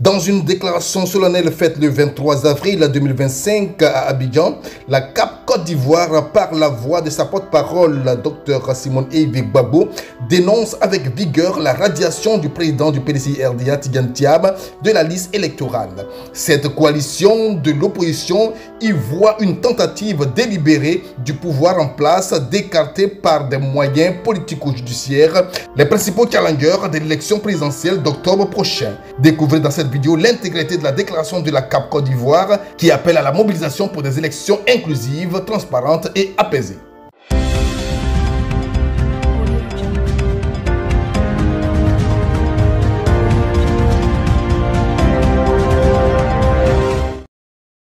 Dans une déclaration solennelle faite le 23 avril 2025 à Abidjan, la CAP Côte d'Ivoire, par la voix de sa porte-parole, Dr Simone Eivek Gbagbo, dénonce avec vigueur la radiation du président du PDCI-RDA, Tidiane Thiam, de la liste électorale. Cette coalition de l'opposition y voit une tentative délibérée du pouvoir en place d'écarter par des moyens politico-judiciaires les principaux challengers de l'élection présidentielle d'octobre prochain. Découvrez dans cette vidéo l'intégralité de la déclaration de la CAP Côte d'Ivoire qui appelle à la mobilisation pour des élections inclusives, transparentes et apaisées.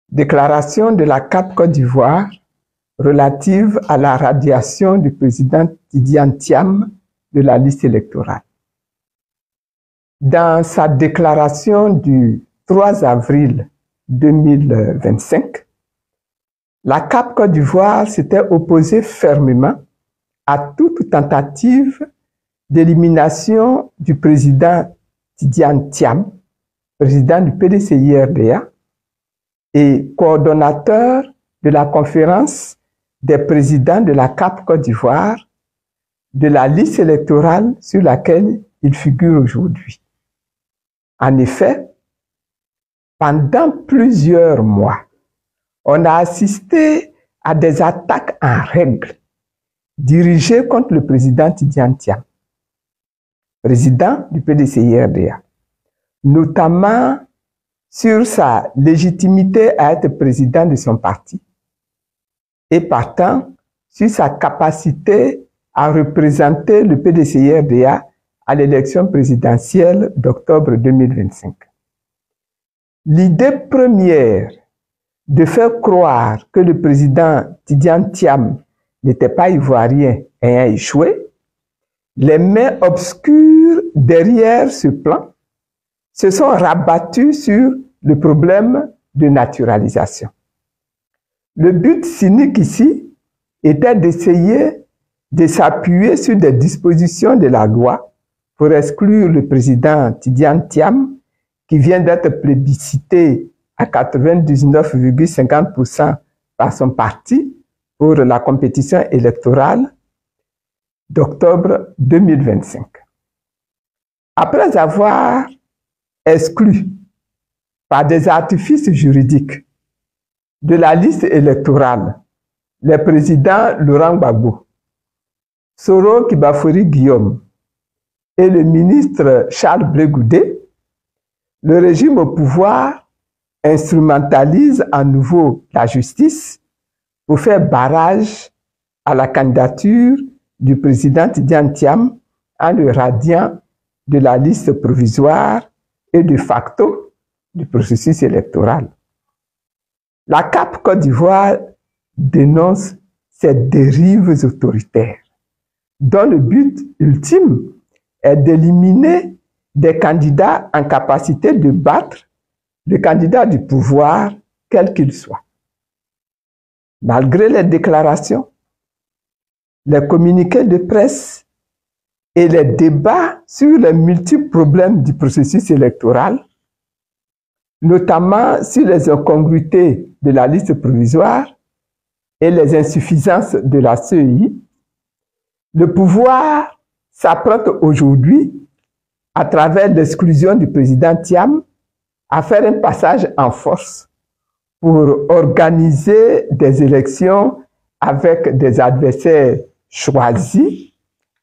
Déclaration de la CAP Côte d'Ivoire relative à la radiation du président Tidiane Thiam de la liste électorale. Dans sa déclaration du 3 avril 2025, la CAP Côte d'Ivoire s'était opposée fermement à toute tentative d'élimination du président Tidiane Thiam, président du PDCI-RDA et coordonnateur de la conférence des présidents de la CAP Côte d'Ivoire, de la liste électorale sur laquelle il figure aujourd'hui. En effet, pendant plusieurs mois, on a assisté à des attaques en règle dirigées contre le président Tidiane Thiam, président du PDCI-RDA, notamment sur sa légitimité à être président de son parti et partant sur sa capacité à représenter le PDCI-RDA à l'élection présidentielle d'octobre 2025. L'idée première de faire croire que le président Tidiane Thiam n'était pas ivoirien ayant échoué, les mains obscures derrière ce plan se sont rabattues sur le problème de naturalisation. Le but cynique ici était d'essayer de s'appuyer sur des dispositions de la loi pour exclure le président Tidiane Thiam, qui vient d'être plébiscité à 99,50% par son parti pour la compétition électorale d'octobre 2025. Après avoir exclu par des artifices juridiques de la liste électorale les présidents Laurent Gbagbo, Soro Kibafori Guillaume et le ministre Charles Blé Goudé, le régime au pouvoir instrumentalise à nouveau la justice pour faire barrage à la candidature du président Tidiane Thiam en le radiant de la liste provisoire et de facto du processus électoral. La CAP Côte d'Ivoire dénonce ces dérives autoritaires dont le but ultime est d'éliminer des candidats en capacité de battre le candidat du pouvoir, quel qu'il soit. Malgré les déclarations, les communiqués de presse et les débats sur les multiples problèmes du processus électoral, notamment sur les incongruités de la liste provisoire et les insuffisances de la CEI, le pouvoir s'apprête aujourd'hui, à travers l'exclusion du président Thiam, à faire un passage en force pour organiser des élections avec des adversaires choisis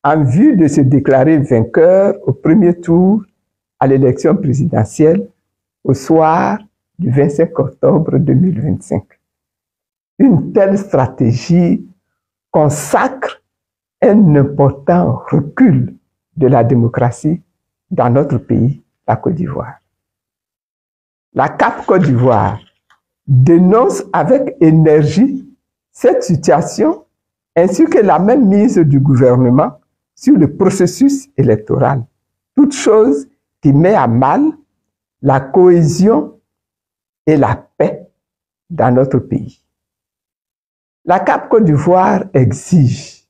en vue de se déclarer vainqueur au premier tour à l'élection présidentielle au soir du 25 octobre 2025. Une telle stratégie consacre un important recul de la démocratie dans notre pays, la Côte d'Ivoire. La CAP Côte d'Ivoire dénonce avec énergie cette situation ainsi que la même mise du gouvernement sur le processus électoral, toute chose qui met à mal la cohésion et la paix dans notre pays. La CAP Côte d'Ivoire exige,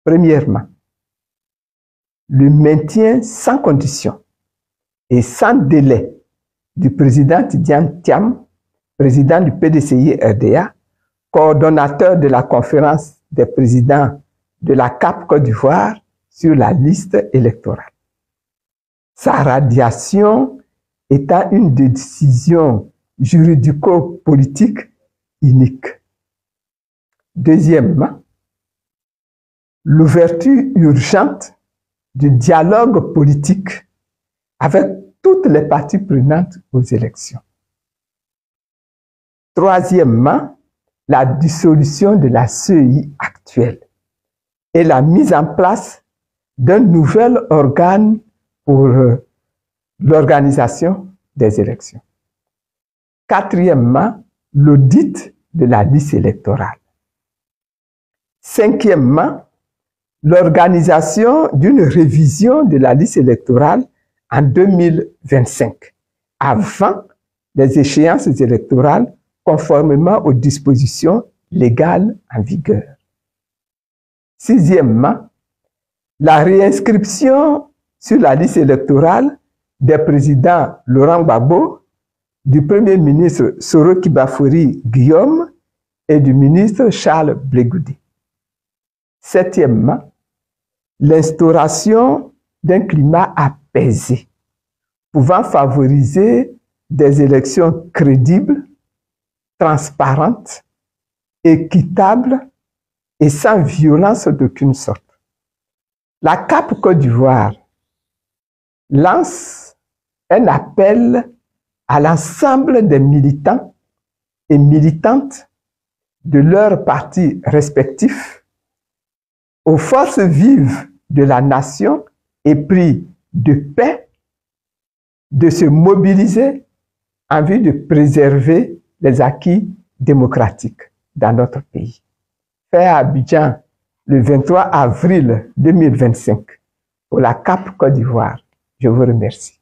premièrement, le maintien sans condition et sans délai du président Tidiane Thiam, président du PDCI-RDA, coordonnateur de la conférence des présidents de la CAP Côte d'Ivoire sur la liste électorale. Sa radiation étant une décision juridico-politique unique. Deuxièmement, l'ouverture urgente du dialogue politique avec toutes les parties prenantes aux élections. Troisièmement, la dissolution de la CEI actuelle et la mise en place d'un nouvel organe pour l'organisation des élections. Quatrièmement, l'audit de la liste électorale. Cinquièmement, l'organisation d'une révision de la liste électorale en 2025, avant les échéances électorales conformément aux dispositions légales en vigueur. Sixièmement, la réinscription sur la liste électorale des présidents Laurent Gbagbo, du Premier ministre Soro Kibafori Guillaume et du ministre Charles Blegoudi. Septièmement, l'instauration d'un climat apaisé, pouvant favoriser des élections crédibles, transparentes, équitables et sans violence d'aucune sorte. La CAP Côte d'Ivoire lance un appel à l'ensemble des militants et militantes de leurs partis respectifs, aux forces vives de la nation épris de paix, de se mobiliser en vue de préserver les acquis démocratiques dans notre pays. Fait à Abidjan le 23 avril 2025 pour la CAP Côte d'Ivoire. Je vous remercie.